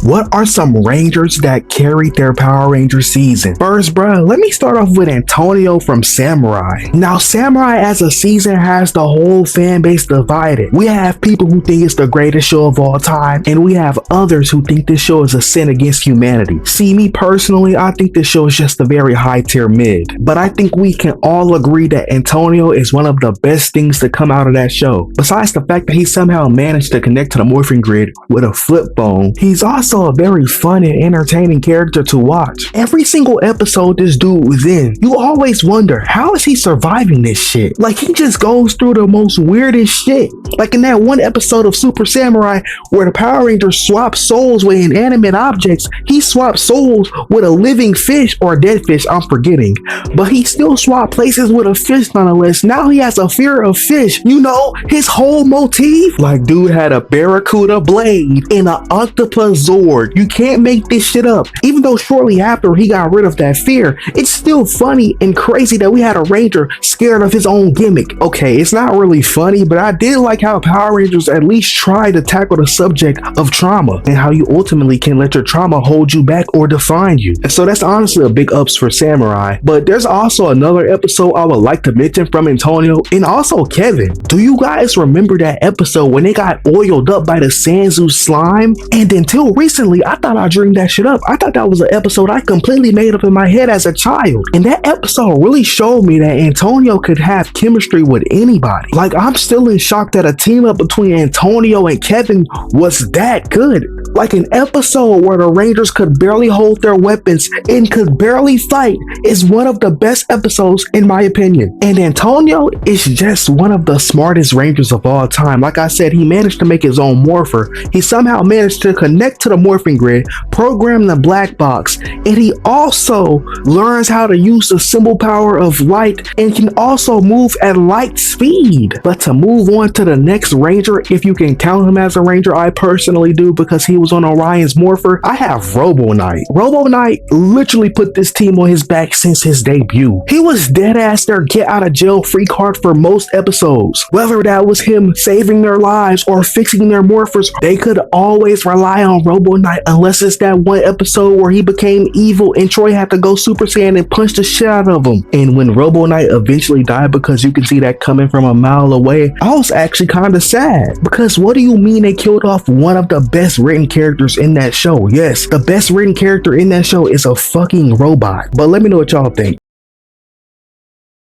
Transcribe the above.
What are some Rangers that carried their Power Ranger season? First, bruh, let me start off with Antonio from Samurai. Now, Samurai as a season has the whole fan base divided. We have people who think it's the greatest show of all time, and we have others who think this show is a sin against humanity. See, me personally, I think this show is just a very high tier mid, but I think we can all agree that Antonio is one of the best things to come out of that show. Besides the fact that he somehow managed to connect to the morphing grid with a flip phone, he's also a very fun and entertaining character to watch. Every single episode this dude was in, you always wonder, how is he surviving this shit? Like, he just goes through the most weirdest shit. Like in that one episode of Super Samurai where the Power Rangers swap souls with inanimate objects, he swapped souls with a living fish or a dead fish, I'm forgetting. But he still swapped places with a fish nonetheless. Now he has a fear of fish. You know, his whole motif? Like, dude had a barracuda blade and an octopus zord. You can't make this shit up. Even though shortly after he got rid of that fear, it's still funny and crazy that we had a Ranger scared of his own gimmick. Okay, it's not really funny, but I did like how Power Rangers at least tried to tackle the subject of trauma and how you ultimately can let your trauma hold you back or define you. And so that's honestly a big ups for Samurai. But there's also another episode I would like to mention from Antonio and also Kevin. Do you guys remember that episode when they got oiled up by the Sanzu slime? And until recently, I thought I dreamed that shit up. I thought that was an episode I completely made up in my head as a child. And that episode really showed me that Antonio could have chemistry with anybody. Like, I'm still in shock that a team up between Antonio and Kevin was that good. Like, an episode where the Rangers could barely hold their weapons and could barely fight is one of the best episodes in my opinion. And Antonio is just one of the smartest Rangers of all time. Like I said, he managed to make his own morpher. He somehow managed to connect to the morphing grid, program the black box, and he also learns how to use the symbol power of light and can also move at light speed. But to move on to the next Ranger, if you can count him as a Ranger, I personally do because he was on Orion's morpher, I have Robo Knight. Robo Knight literally put this team on his back since his debut. He was dead ass their get out of jail free card for most episodes. Whether that was him saving their lives or fixing their morphers, they could always rely on Robo Knight unless it's that one episode where he became evil and Troy had to go Super Saiyan and punch the shit out of him. And when Robo Knight eventually died, because you can see that coming from a mile away, I was actually kind of sad. Because what do you mean they killed off one of the best written characters in that show? Yes, the best written character in that show is a fucking robot. But let me know what y'all think.